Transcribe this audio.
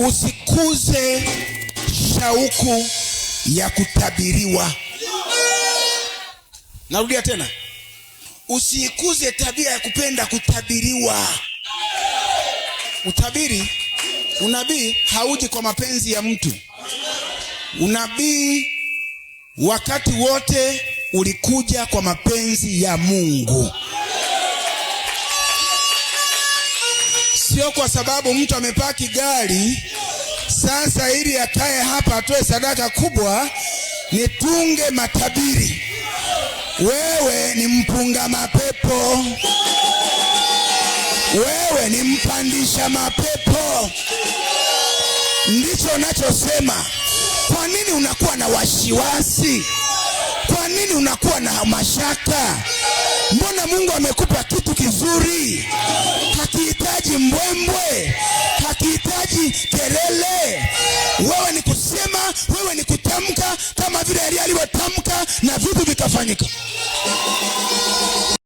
Usikuze shauku ya kutabiriwa. Narudia tena. Usikuze tabia ya kupenda kutabiriwa. Unabii hauji kwa mapenzi ya mtu. Unabii wakati wote ulikuja kwa mapenzi ya Mungu. Sio kwa sababu mtu amepaki gari sasa ili akae hapa atoe sadaka kubwa nitunge matabiri. Wewe ni mpunga mapepo. Wewe ni mpandisha mapepo. Ndicho nachosema. Kwa nini unakuwa na wasiwasi? Kwa nini unakuwa na mashaka? Mbona Mungu amekupa kitu kizuri? Hakihitaji mbwembwe, hakihitaji kelele. Wewe ni kusema, wewe ni kutamka kama vile Elia alivyotamka na vitu vikafanyika.